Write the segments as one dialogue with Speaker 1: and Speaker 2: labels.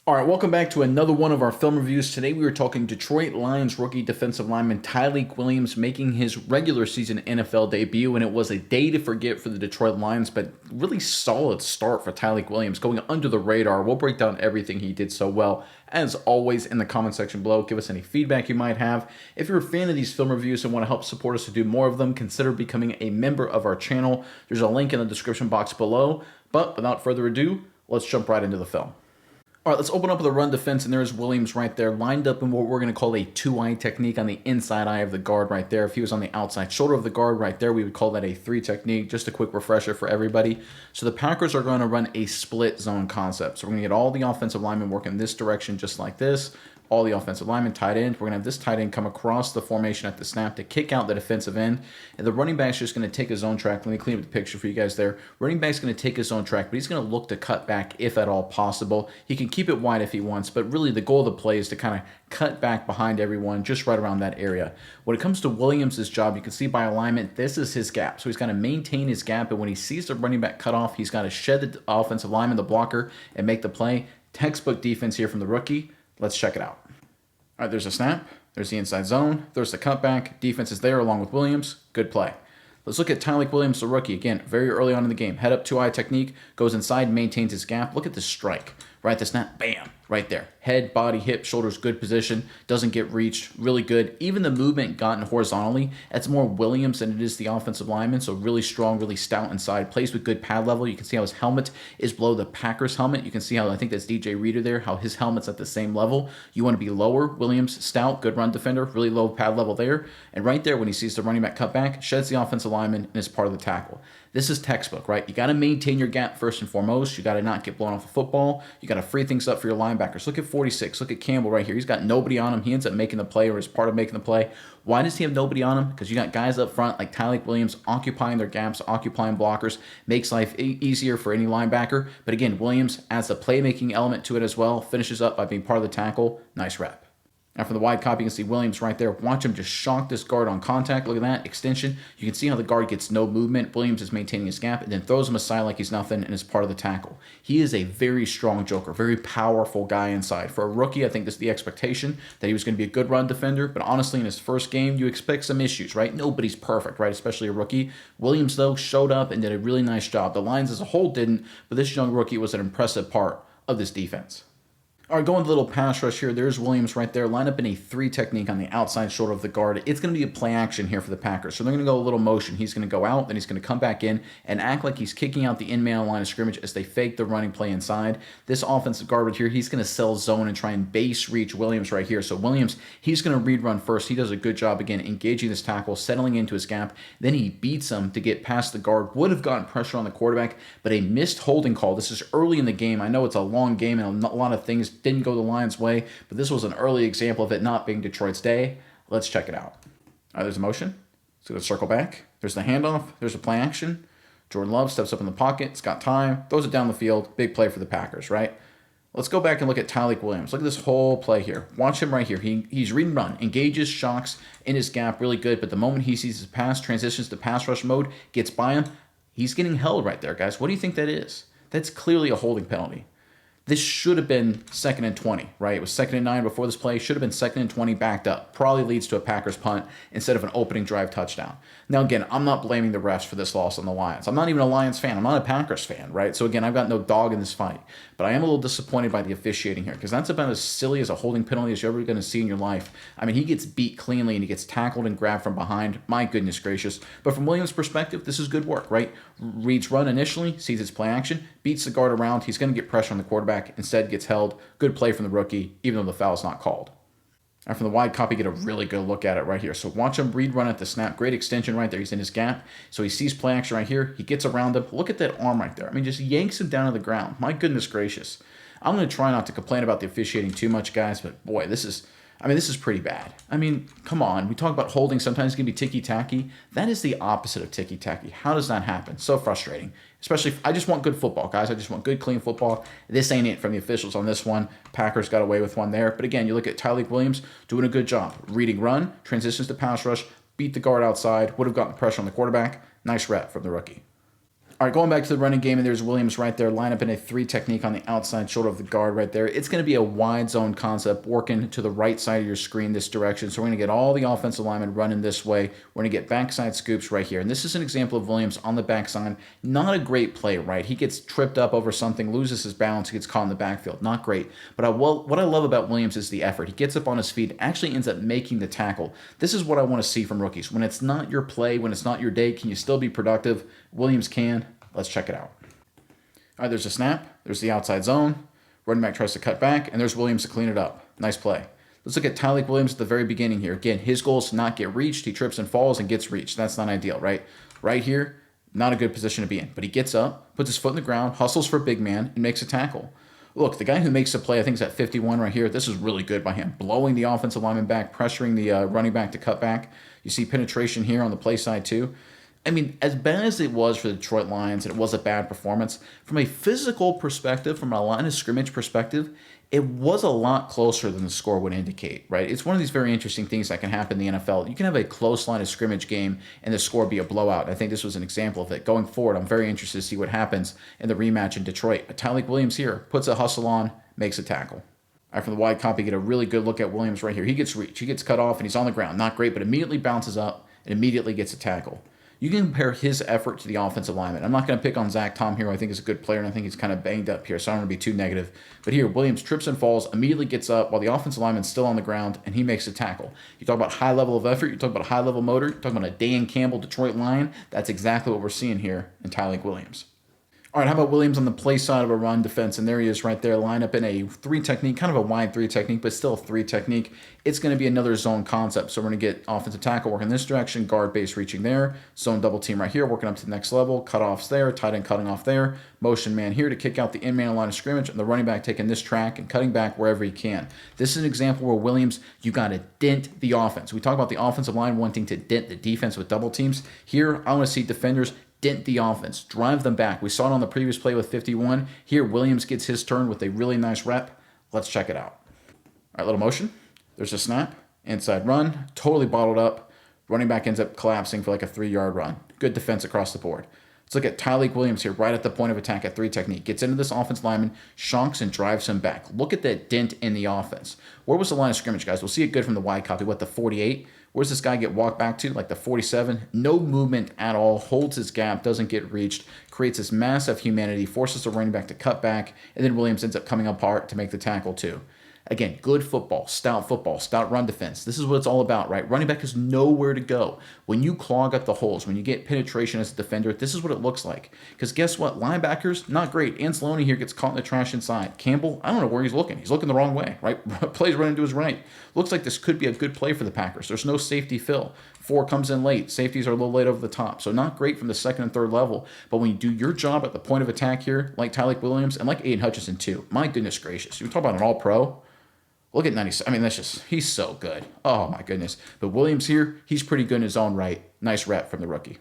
Speaker 1: All right, welcome back to another one of our film reviews. Today we were talking Detroit Lions rookie defensive lineman Tyleik Williams making his regular season NFL debut, and it was a day to forget for the Detroit Lions, but really solid start for Tyleik Williams, going under the radar. We'll break down everything he did so well. As always, in the comment section below, give us any feedback you might have. If you're a fan of these film reviews and want to help support us to do more of them, consider becoming a member of our channel. There's a link in the description box below. But without further ado, let's jump right into the film. All right, let's open up with a run defense, and there's Williams right there, lined up in what we're going to call a two-eye technique on the inside eye of the guard right there. If he was on the outside shoulder of the guard right there, we would call that a three technique. Just a quick refresher for everybody. So the Packers are going to run a split zone concept. So we're going to get all the offensive linemen working this direction just like this. All the offensive linemen, tight end. We're going to have this tight end come across the formation at the snap to kick out the defensive end. And the running back's just going to take his own track. Let me clean up the picture for you guys there. Running back's going to take his own track, but he's going to look to cut back if at all possible. He can keep it wide if he wants, but really the goal of the play is to kind of cut back behind everyone just right around that area. When it comes to Williams' job, you can see by alignment, this is his gap. So he's got to maintain his gap, and when he sees the running back cut off, he's got to shed the offensive lineman, the blocker, and make the play. Textbook defense here from the rookie. Let's check it out. All right, there's a snap. There's the inside zone. There's the cutback. Defense is there along with Williams. Good play. Let's look at Tyleik Williams, the rookie. Again, very early on in the game. Head up, two-eye technique. Goes inside, maintains his gap. Look at the strike. Right, the snap. Bam. Right there. Head, body, hip, shoulders, good position. Doesn't get reached. Really good. Even the movement gotten horizontally. That's more Williams than it is the offensive lineman. So really strong, really stout inside. Plays with good pad level. You can see how his helmet is below the Packers helmet. You can see how, I think that's DJ Reader there, how his helmet's at the same level. You want to be lower. Williams, stout, good run defender. Really low pad level there. And right there, when he sees the running back cut back, sheds the offensive lineman and is part of the tackle. This is textbook, right? You got to maintain your gap first and foremost. You got to not get blown off a football. You got to free things up for your linebackers. Look at 46. Look at Gamble right here. He's got nobody on him. He ends up making the play or is part of making the play. Why does he have nobody on him? Because you got guys up front like Tyleik Williams occupying their gaps, occupying blockers. Makes life easier for any linebacker. But again, Williams adds the playmaking element to it as well. Finishes up by being part of the tackle. Nice rep. Now for the wide copy, you can see Williams right there. Watch him just shock this guard on contact. Look at that extension. You can see how the guard gets no movement. Williams is maintaining his gap and then throws him aside like he's nothing and is part of the tackle. He is a very strong joker, very powerful guy inside. For a rookie, I think this is the expectation that he was going to be a good run defender. But honestly, in his first game, you expect some issues, right? Nobody's perfect, right? Especially a rookie. Williams, though, showed up and did a really nice job. The Lions as a whole didn't, but this young rookie was an impressive part of this defense. All right, going with a little pass rush here. There's Williams right there. Line up in a three technique on the outside shoulder of the guard. It's going to be a play action here for the Packers. So they're going to go a little motion. He's going to go out, then he's going to come back in and act like he's kicking out the in-man line of scrimmage as they fake the running play inside. This offensive guard right here, he's going to sell zone and try and base reach Williams right here. So Williams, he's going to read run first. He does a good job, again, engaging this tackle, settling into his gap. Then he beats him to get past the guard. Would have gotten pressure on the quarterback, but a missed holding call. This is early in the game. I know it's a long game and a lot of things didn't go the Lions' way, but this was an early example of it not being Detroit's day. Let's check it out. All right, there's a motion. So let's circle back. There's the handoff. There's a play action. Jordan Love steps up in the pocket. It's got time. Throws it down the field. Big play for the Packers, right? Let's go back and look at Tyleik Williams. Look at this whole play here. Watch him right here. He's read and run. Engages, shocks in his gap. Really good. But the moment he sees his pass, transitions to pass rush mode, gets by him, he's getting held right there, guys. What do you think that is? That's clearly a holding penalty. This should have been 2nd and 20, right? It was 2nd and 9 before this play. Should have been 2nd and 20 backed up. Probably leads to a Packers punt instead of an opening drive touchdown. Now, again, I'm not blaming the refs for this loss on the Lions. I'm not even a Lions fan. I'm not a Packers fan, right? So, again, I've got no dog in this fight. But I am a little disappointed by the officiating here because that's about as silly as a holding penalty as you're ever going to see in your life. I mean, he gets beat cleanly and he gets tackled and grabbed from behind. My goodness gracious. But from Williams' perspective, this is good work, right? Reads run initially, sees his play action, beats the guard around. He's going to get pressure on the quarterback. Instead, gets held. Good play from the rookie, even though the foul's not called. And from the wide copy, get a really good look at it right here. So watch him read run at the snap. Great extension right there. He's in his gap. So he sees play action right here. He gets around him. Look at that arm right there. I mean, just yanks him down to the ground. My goodness gracious. I'm going to try not to complain about the officiating too much, guys, but boy, this is pretty bad. I mean, come on. We talk about holding. Sometimes it can be ticky-tacky. That is the opposite of ticky-tacky. How does that happen? So frustrating. Especially, I just want good football, guys. I just want good, clean football. This ain't it from the officials on this one. Packers got away with one there. But again, you look at Tyleik Williams doing a good job. Reading run, transitions to pass rush, beat the guard outside, would have gotten pressure on the quarterback. Nice rep from the rookie. All right, going back to the running game, and there's Williams right there. Line up in a 3 technique on the outside shoulder of the guard right there. It's going to be a wide zone concept working to the right side of your screen this direction. So we're going to get all the offensive linemen running this way. We're going to get backside scoops right here. And this is an example of Williams on the backside. Not a great play, right? He gets tripped up over something, loses his balance, gets caught in the backfield. Not great. But what I love about Williams is the effort. He gets up on his feet, actually ends up making the tackle. This is what I want to see from rookies. When it's not your play, when it's not your day, can you still be productive? Williams can. Let's check it out. All right, there's a snap. There's the outside zone. Running back tries to cut back, and there's Williams to clean it up. Nice play. Let's look at Tyleik Williams at the very beginning here. Again, his goal is to not get reached. He trips and falls and gets reached. That's not ideal, right? Right here, not a good position to be in. But he gets up, puts his foot in the ground, hustles for a big man, and makes a tackle. Look, the guy who makes the play, I think, is at 51 right here. This is really good by him. Blowing the offensive lineman back, pressuring the running back to cut back. You see penetration here on the play side too. I mean, as bad as it was for the Detroit Lions, and it was a bad performance, from a physical perspective, from a line of scrimmage perspective, it was a lot closer than the score would indicate, right? It's one of these very interesting things that can happen in the NFL. You can have a close line of scrimmage game and the score be a blowout. I think this was an example of it. Going forward, I'm very interested to see what happens in the rematch in Detroit. But Tyleik Williams here puts a hustle on, makes a tackle. All right, from the wide copy, get a really good look at Williams right here. He gets reached. He gets cut off, and he's on the ground. Not great, but immediately bounces up and immediately gets a tackle. You can compare his effort to the offensive lineman. I'm not going to pick on Zach Tom here. I think he's a good player, and I think he's kind of banged up here, so I don't want to be too negative. But here, Williams trips and falls, immediately gets up while the offensive lineman's still on the ground, and he makes a tackle. You talk about high level of effort. You talk about high level motor. You talk about a Dan Campbell Detroit Lion. That's exactly what we're seeing here in Tyleik Williams. All right, how about Williams on the play side of a run defense? And there he is right there, lined up in a 3 technique, kind of a wide 3 technique, but still a 3 technique. It's going to be another zone concept. So we're going to get offensive tackle working this direction, guard base reaching there, zone double team right here, working up to the next level, cutoffs there, tight end cutting off there, motion man here to kick out the in man line of scrimmage, and the running back taking this track and cutting back wherever he can. This is an example where Williams, you got to dent the offense. We talk about the offensive line wanting to dent the defense with double teams. Here, I want to see defenders dent the offense, drive them back. We saw it on the previous play with 51. Here, Williams gets his turn with a really nice rep. Let's check it out. All right, little motion. There's a snap, inside run, totally bottled up. Running back ends up collapsing for like a 3-yard run. Good defense across the board. Let's look at Tyleik Williams here, right at the point of attack at 3 technique. Gets into this offense lineman, shonks and drives him back. Look at that dent in the offense. Where was the line of scrimmage, guys? We'll see it good from the wide copy. What, the 48? Where's this guy get walked back to? Like the 47? No movement at all. Holds his gap, doesn't get reached. Creates this massive humanity, forces the running back to cut back, and then Williams ends up coming apart to make the tackle too. Again, good football, stout run defense. This is what it's all about, right? Running back has nowhere to go. When you clog up the holes, when you get penetration as a defender, this is what it looks like. Because guess what? Linebackers, not great. Anzalone here gets caught in the trash inside. Campbell, I don't know where he's looking. He's looking the wrong way, right? Plays running to his right. Looks like this could be a good play for the Packers. There's no safety fill. 4 comes in late. Safeties are a little late over the top. So not great from the second and third level. But when you do your job at the point of attack here, like Tyleik Williams and like Aiden Hutchinson too, my goodness gracious. You talk about an all-pro. Look at 97. I mean, that's just, he's so good. Oh, my goodness. But Williams here, he's pretty good in his own right. Nice rep from the rookie.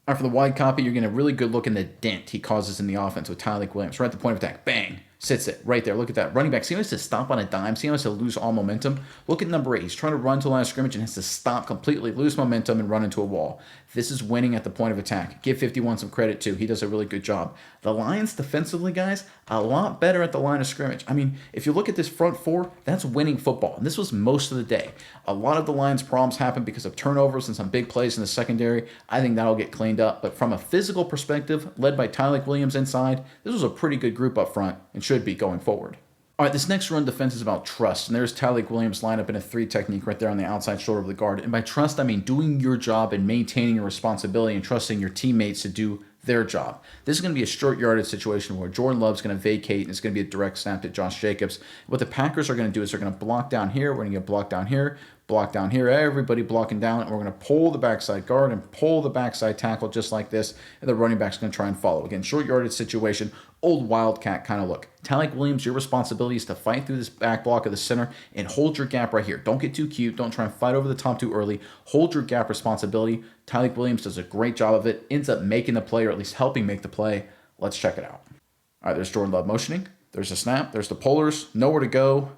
Speaker 1: All right, for the wide copy, you're getting a really good look in the dent he causes in the offense with Tyleik Williams. Right at the point of attack. Bang. Sits it right there. Look at that. Running back. See how he has to stop on a dime? See how he has to lose all momentum? Look at number 8. He's trying to run to a line of scrimmage and has to stop completely, lose momentum, and run into a wall. This is winning at the point of attack. Give 51 some credit, too. He does a really good job. The Lions defensively, guys, a lot better at the line of scrimmage. I mean, if you look at this front 4, that's winning football. And this was most of the day. A lot of the Lions' problems happen because of turnovers and some big plays in the secondary. I think that'll get cleaned up. But from a physical perspective, led by Tyleik Williams inside, this was a pretty good group up front and should be going forward. All right, this next run defense is about trust. And there's Tyleik Williams lined up in a 3 technique right there on the outside shoulder of the guard. And by trust, I mean doing your job and maintaining your responsibility and trusting your teammates to do their job. This is going to be a short yardage situation where Jordan Love's going to vacate and it's going to be a direct snap to Josh Jacobs. What the Packers are going to do is they're going to block down here. We're going to get blocked down here, block down here, everybody blocking down, and we're going to pull the backside guard and pull the backside tackle just like this, and the running back's going to try and follow. Again, short yardage situation, old Wildcat kind of look. Tyleik Williams, your responsibility is to fight through this back block of the center and hold your gap right here. Don't get too cute. Don't try and fight over the top too early. Hold your gap responsibility. Tyleik Williams does a great job of it, ends up making the play or at least helping make the play. Let's check it out. All right, there's Jordan Love motioning. There's a snap. There's the pullers. Nowhere to go.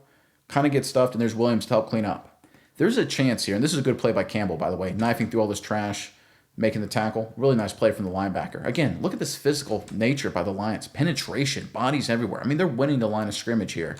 Speaker 1: Kind of gets stuffed, and there's Williams to help clean up. There's a chance here, and this is a good play by Campbell, by the way, knifing through all this trash. making the tackle. Really nice play from the linebacker. Again, look at this physical nature by the Lions. Penetration, bodies everywhere. I mean, they're winning the line of scrimmage here.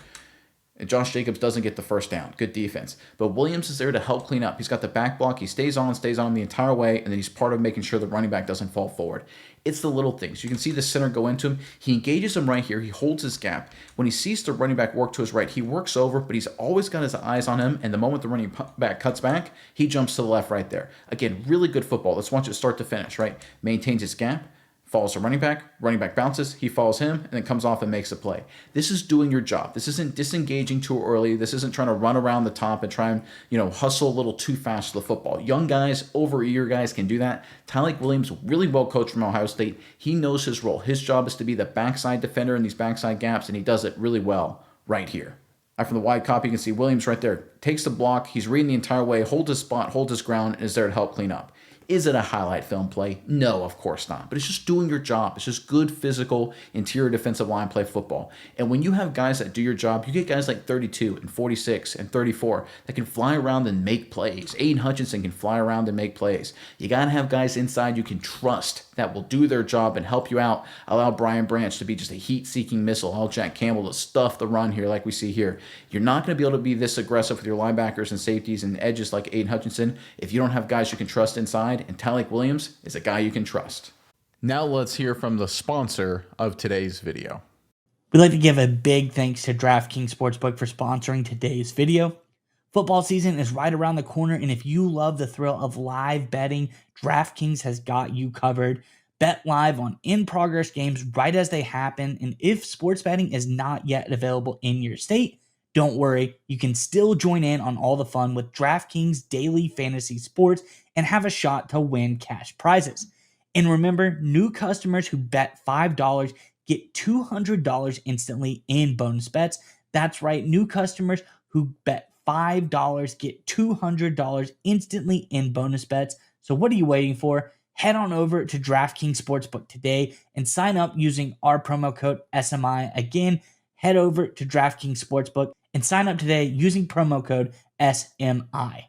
Speaker 1: And Josh Jacobs doesn't get the first down. Good defense. But Williams is there to help clean up. He's got the back block. He stays on the entire way, and then he's part of making sure the running back doesn't fall forward. It's the little things. You can see the center go into him. He engages him right here. He holds his gap. When he sees the running back work to his right, he works over, but he's always got his eyes on him, and the moment the running back cuts back, he jumps to the left right there. Again, really good football. Let's watch it start to finish, right? Maintains his gap. Follows the running back bounces, he follows him, and then comes off and makes a play. This is doing your job. This isn't disengaging too early. This isn't trying to run around the top and try and, hustle a little too fast to the football. Young guys, over-eager guys can do that. Tyleik Williams, really well coached from Ohio State. He knows his role. His job is to be the backside defender in these backside gaps, and he does it really well right here. From the wide copy, you can see Williams right there. Takes the block. He's reading the entire way, holds his spot, holds his ground, and is there to help clean up. Is it a highlight film play? No, of course not. But it's just doing your job. It's just good physical interior defensive line play football. And when you have guys that do your job, you get guys like 32 and 46 and 34 that can fly around and make plays. Aiden Hutchinson can fly around and make plays. You got to have guys inside you can trust that will do their job and help you out. Allow Brian Branch to be just a heat-seeking missile. Allow Jack Campbell to stuff the run here like we see here. You're not going to be able to be this aggressive with your linebackers and safeties and edges like Aiden Hutchinson if you don't have guys you can trust inside. And Tyleik Williams is a guy you can trust. Now let's hear from the sponsor of today's video.
Speaker 2: We'd like to give a big thanks to DraftKings Sportsbook for sponsoring today's video. Football season is right around the corner, and if you love the thrill of live betting, DraftKings has got you covered. Bet live on in-progress games right as they happen, and if sports betting is not yet available in your state, don't worry, you can still join in on all the fun with DraftKings Daily Fantasy Sports and have a shot to win cash prizes. And remember, new customers who bet $5 get $200 instantly in bonus bets. That's right, new customers who bet $5 get $200 instantly in bonus bets. So what are you waiting for? Head on over to DraftKings Sportsbook today and sign up using our promo code SMI. Again, head over to DraftKings Sportsbook and sign up today using promo code SMI.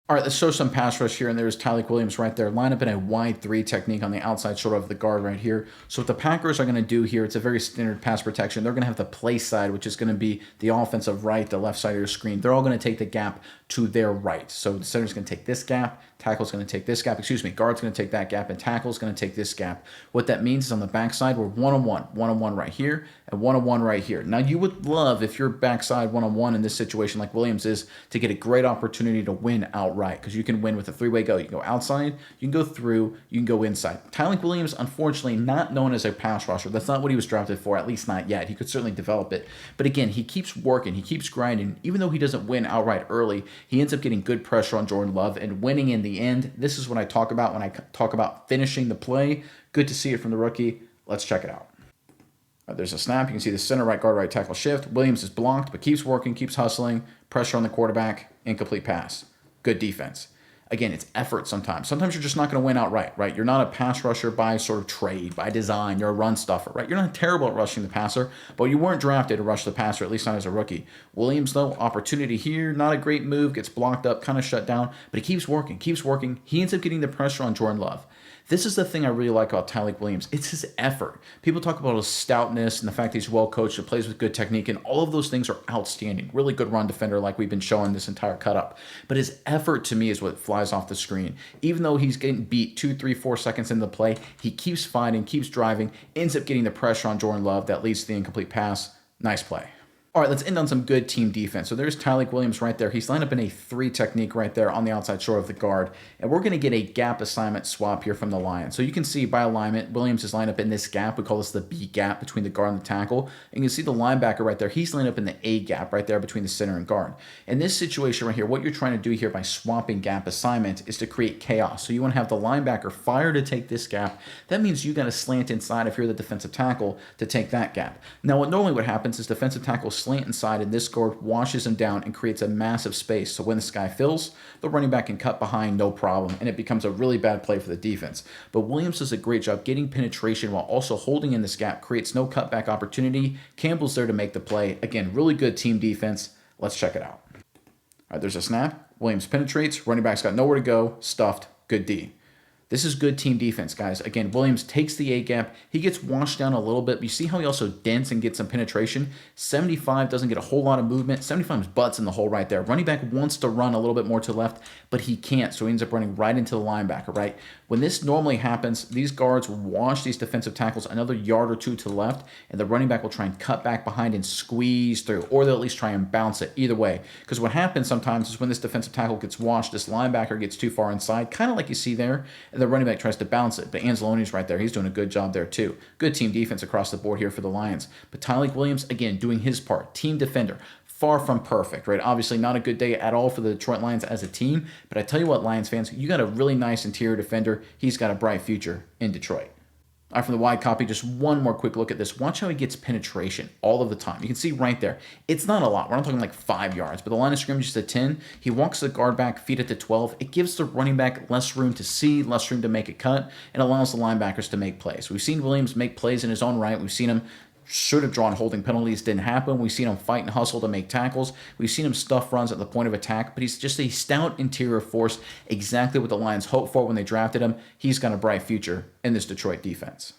Speaker 1: All right, let's show some pass rush here, and there's Tyleik Williams right there. Line up in a wide 3 technique on the outside shoulder of the guard right here. So what the Packers are going to do here, it's a very standard pass protection. They're going to have the play side, which is going to be the offensive right, the left side of your screen. They're all going to take the gap to their right. So the center's going to take this gap, tackle's going to take this gap, guard's going to take that gap, and tackle's going to take this gap. What that means is on the backside, we're one-on-one right here, and one-on-one right here. Now, you would love, if you're backside one-on-one in this situation like Williams is, to get a great opportunity to win outright, because you can win with a 3-way go. You can go outside, you can go through, you can go inside. Tyleik Williams, unfortunately, not known as a pass rusher. That's not what he was drafted for, at least not yet. He could certainly develop it. But again, he keeps working, he keeps grinding. Even though he doesn't win outright early, he ends up getting good pressure on Jordan Love and winning in the end. This is what I talk about when I talk about finishing the play. Good to see it from the rookie. Let's check it out. There's a snap. You can see the center, right guard, right tackle shift. Williams is blocked, but keeps working, keeps hustling. Pressure on the quarterback. Incomplete pass. Good defense. Again, it's effort sometimes. Sometimes you're just not going to win outright, right? You're not a pass rusher by sort of trade, by design. You're a run stuffer, right? You're not terrible at rushing the passer, but you weren't drafted to rush the passer, at least not as a rookie. Williams, though, opportunity here. Not a great move. Gets blocked up, kind of shut down, but he keeps working, keeps working. He ends up getting the pressure on Jordan Love. This is the thing I really like about Tyleik Williams. It's his effort. People talk about his stoutness and the fact that he's well coached and plays with good technique, and all of those things are outstanding. Really good run defender like we've been showing this entire cut up. But his effort, to me, is what flies off the screen. Even though he's getting beat 2, 3, 4 seconds into the play, he keeps fighting, keeps driving, ends up getting the pressure on Jordan Love that leads to the incomplete pass. Nice play. All right, let's end on some good team defense. So there's Tyleik Williams right there. He's lined up in a 3 technique right there on the outside shoulder of the guard. And we're going to get a gap assignment swap here from the Lions. So you can see by alignment, Williams is lined up in this gap. We call this the B gap between the guard and the tackle. And you can see the linebacker right there. He's lined up in the A gap right there between the center and guard. In this situation right here, what you're trying to do here by swapping gap assignment is to create chaos. So you want to have the linebacker fire to take this gap. That means you got to slant inside if you're the defensive tackle to take that gap. Now, what happens is defensive tackle slant inside, and this guard washes him down and creates a massive space. So when this guy fills, the running back can cut behind no problem, and it becomes a really bad play for the defense. But Williams does a great job getting penetration while also holding in this gap, creates no cutback opportunity. Campbell's there to make the play. Again, really good team defense. Let's check it out. All right, there's a snap. Williams penetrates. Running back's got nowhere to go. Stuffed. Good D. This is good team defense, guys. Again, Williams takes the A gap. He gets washed down a little bit, but you see how he also dents and gets some penetration? 75 doesn't get a whole lot of movement. 75's butts in the hole right there. Running back wants to run a little bit more to the left, but he can't, so he ends up running right into the linebacker, right? When this normally happens, these guards wash these defensive tackles another yard or two to the left, and the running back will try and cut back behind and squeeze through, or they'll at least try and bounce it, either way. Because what happens sometimes is when this defensive tackle gets washed, this linebacker gets too far inside, kind of like you see there, and the running back tries to bounce it. But Anzalone's right there. He's doing a good job there too. Good team defense across the board here for the Lions. But Tyleik Williams, again, doing his part. Team defender. Far from perfect, right? Obviously not a good day at all for the Detroit Lions as a team. But I tell you what, Lions fans, you got a really nice interior defender. He's got a bright future in Detroit. All right, from the wide copy, just one more quick look at this. Watch how he gets penetration all of the time. You can see right there. It's not a lot. We're not talking like 5 yards, but the line of scrimmage is at 10. He walks the guard back, feet it to 12. It gives the running back less room to see, less room to make a cut, and allows the linebackers to make plays. We've seen Williams make plays in his own right. We've seen him should have drawn holding penalties, didn't happen. We've seen him fight and hustle to make tackles. We've seen him stuff runs at the point of attack, but he's just a stout interior force, exactly what the Lions hoped for when they drafted him. He's got a bright future in this Detroit defense.